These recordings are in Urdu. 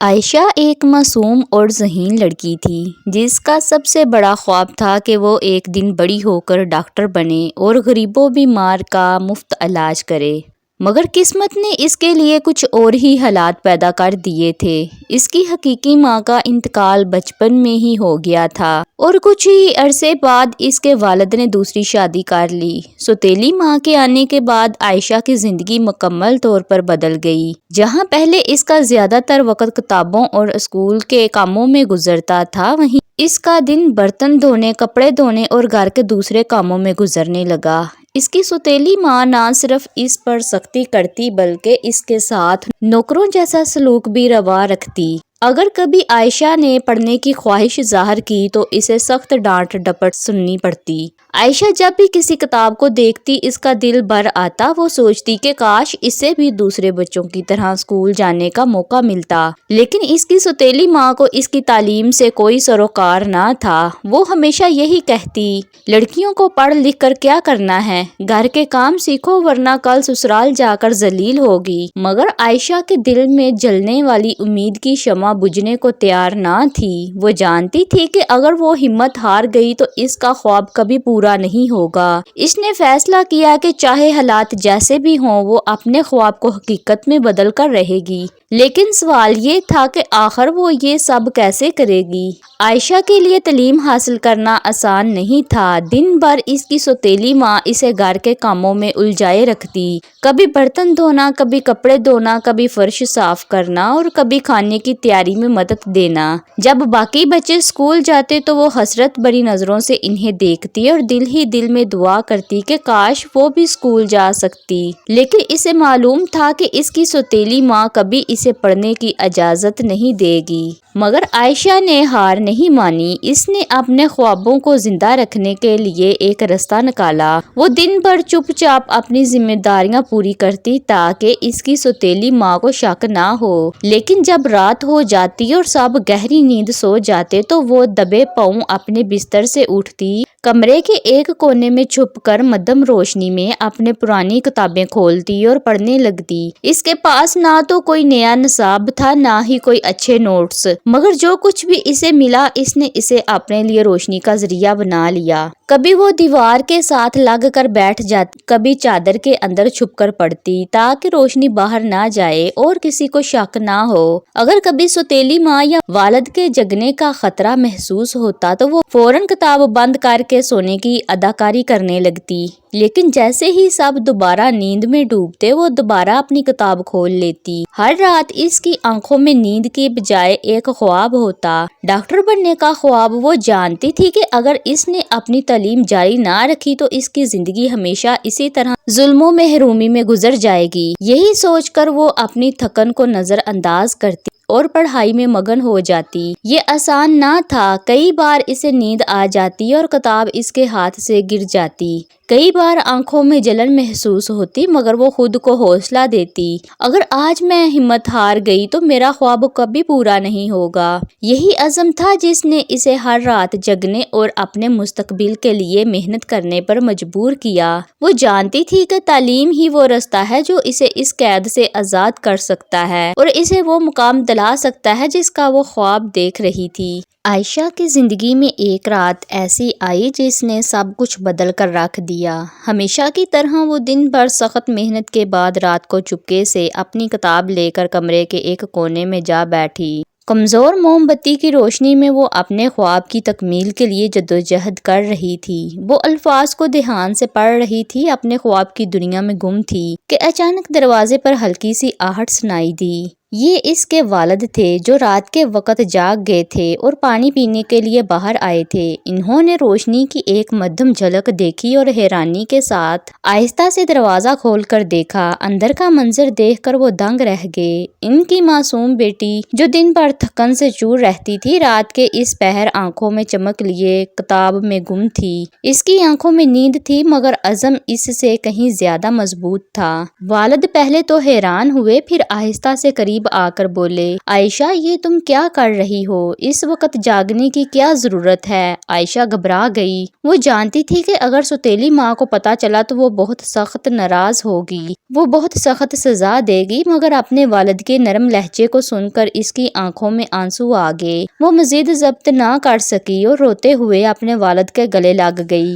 عائشہ ایک معصوم اور ذہین لڑکی تھی جس کا سب سے بڑا خواب تھا کہ وہ ایک دن بڑی ہو کر ڈاکٹر بنے اور غریبوں بیمار کا مفت علاج کرے، مگر قسمت نے اس کے لیے کچھ اور ہی حالات پیدا کر دیے تھے۔ اس کی حقیقی ماں کا انتقال بچپن میں ہی ہو گیا تھا اور کچھ ہی عرصے بعد اس کے والد نے دوسری شادی کر لی۔ سوتیلی ماں کے آنے کے بعد عائشہ کی زندگی مکمل طور پر بدل گئی۔ جہاں پہلے اس کا زیادہ تر وقت کتابوں اور اسکول کے کاموں میں گزرتا تھا، وہیں اس کا دن برتن دھونے، کپڑے دھونے اور گھر کے دوسرے کاموں میں گزرنے لگا۔ اس کی سوتیلی ماں نہ صرف اس پر سختی کرتی بلکہ اس کے ساتھ نوکروں جیسا سلوک بھی روا رکھتی۔ اگر کبھی عائشہ نے پڑھنے کی خواہش ظاہر کی تو اسے سخت ڈانٹ ڈپٹ سننی پڑتی۔ عائشہ جب بھی کسی کتاب کو دیکھتی اس کا دل بھر آتا، وہ سوچتی کہ کاش اسے بھی دوسرے بچوں کی طرح اسکول جانے کا موقع ملتا، لیکن اس کی سوتیلی ماں کو اس کی تعلیم سے کوئی سروکار نہ تھا۔ وہ ہمیشہ یہی کہتی، لڑکیوں کو پڑھ لکھ کر کیا کرنا ہے، گھر کے کام سیکھو ورنہ کل سسرال جا کر ذلیل ہوگی۔ مگر عائشہ کے دل میں جلنے والی امید کی شمع بجھنے کو تیار نہ تھی۔ وہ جانتی تھی کہ اگر وہ ہمت ہار گئی تو اس کا خواب کبھی پورا نہیں ہوگا۔ اس نے فیصلہ کیا کہ چاہے حالات جیسے بھی ہوں وہ اپنے خواب کو حقیقت میں بدل کر رہے گی، لیکن سوال یہ تھا کہ آخر وہ یہ سب کیسے کرے گی۔ عائشہ کے لیے تعلیم حاصل کرنا آسان نہیں تھا۔ دن بھر اس کی سوتیلی ماں اسے گھر کے کاموں میں الجھائے رکھتی، کبھی برتن دھونا، کبھی کپڑے دھونا، کبھی فرش صاف کرنا اور کبھی کھانے کی تیاری میں مدد دینا۔ جب باقی بچے اسکول جاتے تو وہ حسرت بھری نظروں سے انہیں دیکھتی اور دل ہی دل میں دعا کرتی کہ کاش وہ بھی اسکول جا سکتی، لیکن اسے معلوم تھا کہ اس کی سوتیلی ماں کبھی اسے پڑھنے کی اجازت نہیں دے گی۔ مگر عائشہ نے ہار نہیں مانی۔ اس نے اپنے خوابوں کو زندہ رکھنے کے لیے ایک راستہ نکالا۔ وہ دن بھر چپ چاپ اپنی ذمہ داریاں پوری کرتی تاکہ اس کی سوتیلی ماں کو شک نہ ہو، لیکن جب رات ہو جاتی اور سب گہری نیند سو جاتے تو وہ دبے پاؤں اپنے بستر سے اٹھتی، کمرے کے ایک کونے میں چھپ کر مدھم روشنی میں اپنے پرانی کتابیں کھولتی اور پڑھنے لگتی۔ اس کے پاس نہ تو کوئی نیا نصاب تھا نہ ہی کوئی اچھے نوٹس، مگر جو کچھ بھی اسے ملا اس نے اسے اپنے لیے روشنی کا ذریعہ بنا لیا۔ کبھی وہ دیوار کے ساتھ لگ کر بیٹھ جاتی، کبھی چادر کے اندر چھپ کر پڑھتی تاکہ روشنی باہر نہ جائے اور کسی کو شک نہ ہو۔ اگر کبھی سوتیلی ماں یا والد کے جگنے کا خطرہ محسوس ہوتا تو وہ فوراً کتاب بند کر کے سونے کی اداکاری کرنے لگتی، لیکن جیسے ہی سب دوبارہ نیند میں ڈوبتے وہ دوبارہ اپنی کتاب کھول لیتی۔ ہر رات اس کی آنکھوں میں نیند کے بجائے ایک خواب ہوتا، ڈاکٹر بننے کا خواب۔ وہ جانتی تھی کہ اگر اس نے اپنی تعلیم جاری نہ رکھی تو اس کی زندگی ہمیشہ اسی طرح ظلم و محرومی میں گزر جائے گی۔ یہی سوچ کر وہ اپنی تھکن کو نظر انداز کرتی اور پڑھائی میں مگن ہو جاتی۔ یہ آسان نہ تھا، کئی بار اسے نیند آ جاتی اور کتاب اس کے ہاتھ سے گر جاتی، کئی بار آنکھوں میں جلن محسوس ہوتی، مگر وہ خود کو حوصلہ دیتی، اگر آج میں ہمت ہار گئی تو میرا خواب کبھی پورا نہیں ہوگا۔ یہی عزم تھا جس نے اسے ہر رات جگنے اور اپنے مستقبل کے لیے محنت کرنے پر مجبور کیا۔ وہ جانتی تھی کہ تعلیم ہی وہ راستہ ہے جو اسے اس قید سے آزاد کر سکتا ہے اور اسے وہ مقام دلا سکتا ہے جس کا وہ خواب دیکھ رہی تھی۔ عائشہ کی زندگی میں ایک رات ایسی آئی جس نے سب کچھ بدل کر رکھ دیا۔ ہمیشہ کی طرح وہ دن بھر سخت محنت کے بعد رات کو چپکے سے اپنی کتاب لے کر کمرے کے ایک کونے میں جا بیٹھی۔ کمزور موم بتی کی روشنی میں وہ اپنے خواب کی تکمیل کے لیے جدوجہد کر رہی تھی۔ وہ الفاظ کو دھیان سے پڑھ رہی تھی، اپنے خواب کی دنیا میں گم تھی کہ اچانک دروازے پر ہلکی سی آہٹ سنائی دی۔ یہ اس کے والد تھے جو رات کے وقت جاگ گئے تھے اور پانی پینے کے لیے باہر آئے تھے۔ انہوں نے روشنی کی ایک مدھم جھلک دیکھی اور حیرانی کے ساتھ آہستہ سے دروازہ کھول کر دیکھا۔ اندر کا منظر دیکھ کر وہ دنگ رہ گئے۔ ان کی معصوم بیٹی جو دن بھر تھکن سے چور رہتی تھی، رات کے اس پہر آنکھوں میں چمک لیے کتاب میں گم تھی۔ اس کی آنکھوں میں نیند تھی مگر عزم اس سے کہیں زیادہ مضبوط تھا۔ والد پہلے تو حیران ہوئے، پھر آہستہ سے قریب قریب آ کر بولے، عائشہ یہ تم کیا کر رہی ہو؟ اس وقت جاگنے کی کیا ضرورت ہے؟ عائشہ گھبرا گئی۔ وہ جانتی تھی کہ اگر سوتیلی ماں کو پتہ چلا تو وہ بہت سخت ناراض ہوگی، وہ بہت سخت سزا دے گی، مگر اپنے والد کے نرم لہجے کو سن کر اس کی آنکھوں میں آنسو آ گئے۔ وہ مزید ضبط نہ کر سکی اور روتے ہوئے اپنے والد کے گلے لگ گئی۔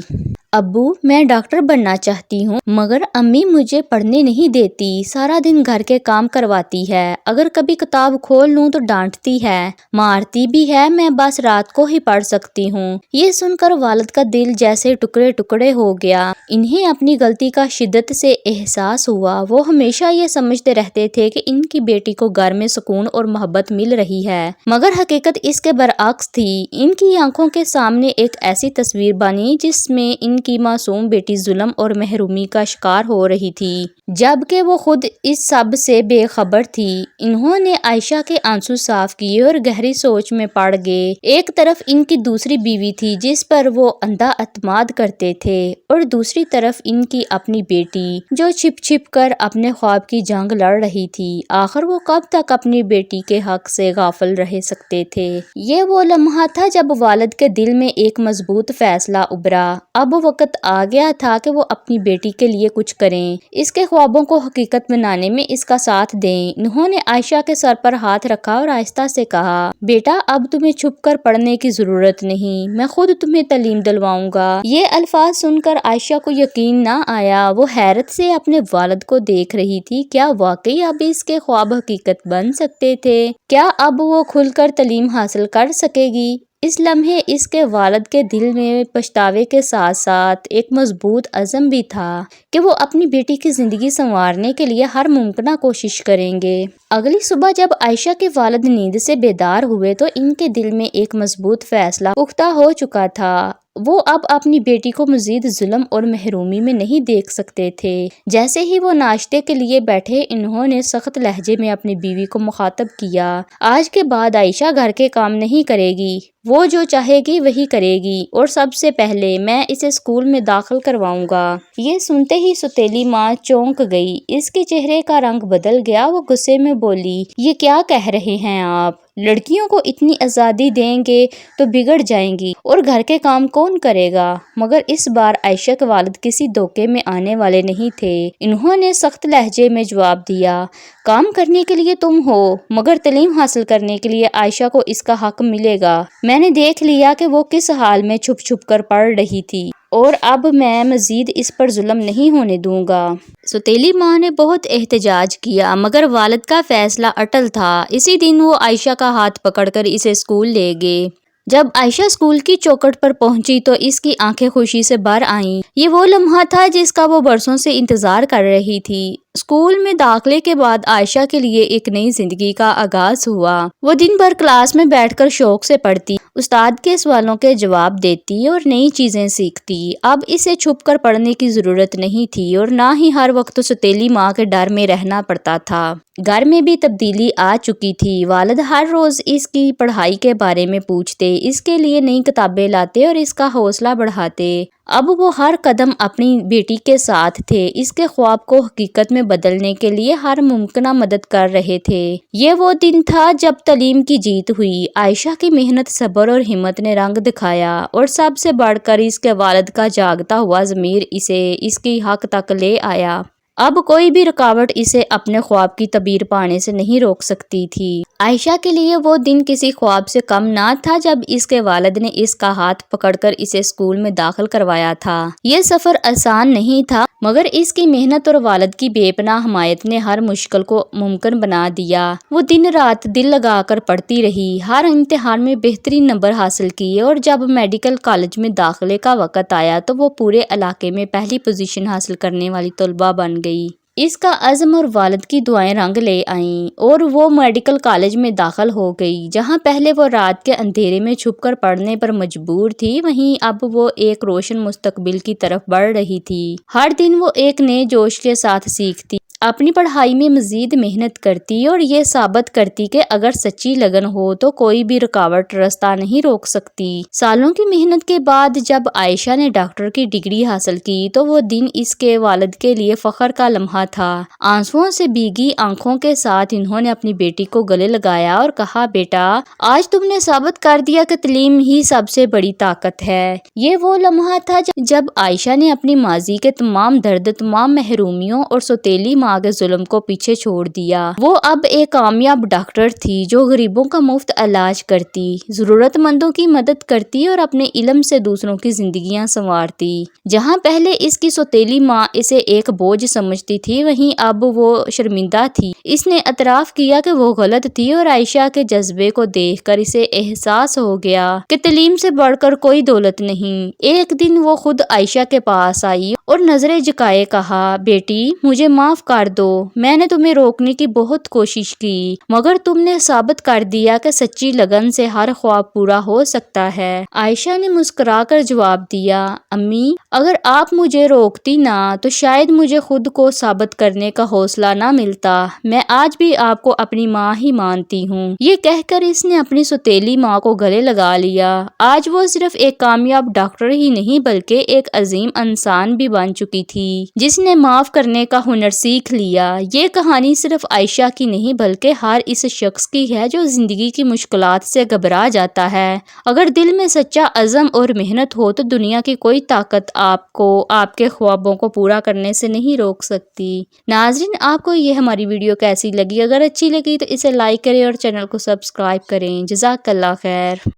ابو، میں ڈاکٹر بننا چاہتی ہوں، مگر امی مجھے پڑھنے نہیں دیتی، سارا دن گھر کے کام کرواتی ہے، اگر کبھی کتاب کھول لوں تو ڈانٹتی ہے، مارتی بھی ہے، میں بس رات کو ہی پڑھ سکتی ہوں۔ یہ سن کر والد کا دل جیسے ٹکڑے ٹکڑے ہو گیا۔ انہیں اپنی غلطی کا شدت سے احساس ہوا۔ وہ ہمیشہ یہ سمجھتے رہتے تھے کہ ان کی بیٹی کو گھر میں سکون اور محبت مل رہی ہے، مگر حقیقت اس کے برعکس تھی۔ ان کی آنکھوں کے سامنے ایک ایسی تصویر بنی جس میں ان کی معصوم بیٹی ظلم اور محرومی کا شکار ہو رہی تھی، جبکہ وہ خود اس سب سے بے خبر تھی۔ انہوں نے عائشہ کے آنسو صاف کیے اور گہری سوچ میں پڑ گئے۔ ایک طرف ان کی دوسری بیوی تھی جس پر وہ اندھا اعتماد کرتے تھے، اور دوسری طرف ان کی اپنی بیٹی جو چھپ چھپ کر اپنے خواب کی جنگ لڑ رہی تھی۔ آخر وہ کب تک اپنی بیٹی کے حق سے غافل رہ سکتے تھے؟ یہ وہ لمحہ تھا جب والد کے دل میں ایک مضبوط فیصلہ ابھرا۔ اب وقت آ گیا تھا کہ وہ اپنی بیٹی کے لیے کچھ کریں، اس کے خوابوں کو حقیقت بنانے میں اس کا ساتھ دیں۔ انہوں نے عائشہ کے سر پر ہاتھ رکھا اور آہستہ سے کہا، بیٹا اب تمہیں چھپ کر پڑھنے کی ضرورت نہیں، میں خود تمہیں تعلیم دلواؤں گا۔ یہ الفاظ سن کر عائشہ کو یقین نہ آیا۔ وہ حیرت سے اپنے والد کو دیکھ رہی تھی۔ کیا واقعی اب اس کے خواب حقیقت بن سکتے تھے؟ کیا اب وہ کھل کر تعلیم حاصل کر سکے گی؟ اس لمحے اس کے والد کے دل میں پچھتاوے کے ساتھ ساتھ ایک مضبوط عزم بھی تھا کہ وہ اپنی بیٹی کی زندگی سنوارنے کے لیے ہر ممکنہ کوشش کریں گے۔ اگلی صبح جب عائشہ کے والد نیند سے بیدار ہوئے تو ان کے دل میں ایک مضبوط فیصلہ پختہ ہو چکا تھا۔ وہ اب اپنی بیٹی کو مزید ظلم اور محرومی میں نہیں دیکھ سکتے تھے۔ جیسے ہی وہ ناشتے کے لیے بیٹھے، انہوں نے سخت لہجے میں اپنی بیوی کو مخاطب کیا، آج کے بعد عائشہ گھر کے کام نہیں کرے گی، وہ جو چاہے گی وہی کرے گی، اور سب سے پہلے میں اسے اسکول میں داخل کرواؤں گا۔ یہ سنتے ہی سوتیلی ماں چونک گئی، اس کے چہرے کا رنگ بدل گیا۔ وہ غصے میں بولی، یہ کیا کہہ رہے ہیں آپ؟ لڑکیوں کو اتنی آزادی دیں گے تو بگڑ جائیں گی، اور گھر کے کام کون کرے گا؟ مگر اس بار عائشہ کے والد کسی دھوکے میں آنے والے نہیں تھے۔ انہوں نے سخت لہجے میں جواب دیا، کام کرنے کے لیے تم ہو، مگر تعلیم حاصل کرنے کے لیے عائشہ کو اس کا حق ملے گا۔ میں نے دیکھ لیا کہ وہ کس حال میں چھپ چھپ کر پڑھ رہی تھی، اور اب میں مزید اس پر ظلم نہیں ہونے دوں گا۔ سوتیلی ماں نے بہت احتجاج کیا، مگر والد کا فیصلہ اٹل تھا۔ اسی دن وہ عائشہ کا ہاتھ پکڑ کر اسے اسکول لے گئے۔ جب عائشہ اسکول کی چوکھٹ پر پہنچی تو اس کی آنکھیں خوشی سے بھر آئیں۔ یہ وہ لمحہ تھا جس کا وہ برسوں سے انتظار کر رہی تھی۔ اسکول میں داخلے کے بعد عائشہ کے لیے ایک نئی زندگی کا آغاز ہوا۔ وہ دن بھر کلاس میں بیٹھ کر شوق سے پڑھتی، استاد کے سوالوں کے جواب دیتی اور نئی چیزیں سیکھتی۔ اب اسے چھپ کر پڑھنے کی ضرورت نہیں تھی، اور نہ ہی ہر وقت سوتیلی ماں کے ڈر میں رہنا پڑتا تھا۔ گھر میں بھی تبدیلی آ چکی تھی۔ والد ہر روز اس کی پڑھائی کے بارے میں پوچھتے، اس کے لیے نئی کتابیں لاتے اور اس کا حوصلہ بڑھاتے۔ اب وہ ہر قدم اپنی بیٹی کے ساتھ تھے، اس کے خواب کو حقیقت میں بدلنے کے لیے ہر ممکنہ مدد کر رہے تھے۔ یہ وہ دن تھا جب تعلیم کی جیت ہوئی۔ عائشہ کی محنت، صبر اور ہمت نے رنگ دکھایا، اور سب سے بڑھ کر اس کے والد کا جاگتا ہوا ضمیر اسے اس کی حق تک لے آیا۔ اب کوئی بھی رکاوٹ اسے اپنے خواب کی تعبیر پانے سے نہیں روک سکتی تھی۔ عائشہ کے لیے وہ دن کسی خواب سے کم نہ تھا جب اس کے والد نے اس کا ہاتھ پکڑ کر اسے اسکول میں داخل کروایا تھا۔ یہ سفر آسان نہیں تھا، مگر اس کی محنت اور والد کی بے پناہ حمایت نے ہر مشکل کو ممکن بنا دیا۔ وہ دن رات دل لگا کر پڑھتی رہی، ہر امتحان میں بہترین نمبر حاصل کیے، اور جب میڈیکل کالج میں داخلے کا وقت آیا تو وہ پورے علاقے میں پہلی پوزیشن حاصل کرنے والی طالبہ بن گئی۔ اس کا عزم اور والد کی دعائیں رنگ لے آئیں، اور وہ میڈیکل کالج میں داخل ہو گئی۔ جہاں پہلے وہ رات کے اندھیرے میں چھپ کر پڑھنے پر مجبور تھی، وہیں اب وہ ایک روشن مستقبل کی طرف بڑھ رہی تھی۔ ہر دن وہ ایک نئے جوش کے ساتھ سیکھتی، اپنی پڑھائی میں مزید محنت کرتی اور یہ ثابت کرتی کہ اگر سچی لگن ہو تو کوئی بھی رکاوٹ راستہ نہیں روک سکتی۔ سالوں کی محنت کے بعد جب عائشہ نے ڈاکٹر کی ڈگری حاصل کی تو وہ دن اس کے والد کے لیے فخر کا لمحہ تھا۔ آنسوؤں سے بھیگی آنکھوں کے ساتھ انہوں نے اپنی بیٹی کو گلے لگایا اور کہا، بیٹا، آج تم نے ثابت کر دیا کہ تعلیم ہی سب سے بڑی طاقت ہے۔ یہ وہ لمحہ تھا جب عائشہ نے اپنی ماضی کے تمام درد، تمام محرومیوں اور سوتیلی ماں کے ظلم کو پیچھے چھوڑ دیا۔ وہ اب ایک کامیاب ڈاکٹر تھی جو غریبوں کا مفت علاج کرتی، ضرورت مندوں کی مدد کرتی اور اپنے علم سے دوسروں کی زندگیاں سنوارتی۔ جہاں پہلے اس کی سوتیلی ماں اسے ایک بوجھ سمجھتی تھی، وہیں اب وہ شرمندہ تھی۔ اس نے اعتراف کیا کہ وہ غلط تھی اور عائشہ کے جذبے کو دیکھ کر اسے احساس ہو گیا کہ تعلیم سے بڑھ کر کوئی دولت نہیں۔ ایک دن وہ خود عائشہ کے پاس آئی اور نظریں جھکائے کہا، بیٹی، مجھے معاف کر دو، میں نے تمہیں روکنے کی بہت کوشش کی، مگر تم نے ثابت کر دیا کہ سچی لگن سے ہر خواب پورا ہو سکتا ہے۔ عائشہ نے مسکرا کر جواب دیا، امی، اگر آپ مجھے روکتی نہ تو شاید مجھے خود کو ثابت کرنے کا حوصلہ نہ ملتا۔ میں آج بھی آپ کو اپنی ماں ہی مانتی ہوں۔ یہ کہہ کر اس نے اپنی سوتیلی ماں کو گلے لگا لیا۔ آج وہ صرف ایک کامیاب ڈاکٹر ہی نہیں بلکہ ایک عظیم انسان بھی بن چکی تھی جس نے معاف کرنے کا ہنر سیکھ لیا۔ یہ کہانی صرف عائشہ کی نہیں بلکہ ہر اس شخص کی ہے جو زندگی کی مشکلات سے گھبرا جاتا ہے۔ اگر دل میں سچا عزم اور محنت ہو تو دنیا کی کوئی طاقت آپ کو آپ کے خوابوں کو پورا کرنے سے نہیں روک سکتی۔ ناظرین، آپ کو یہ ہماری ویڈیو کیسی لگی؟ اگر اچھی لگی تو اسے لائک کریں اور چینل کو سبسکرائب کریں۔ جزاک اللہ خیر۔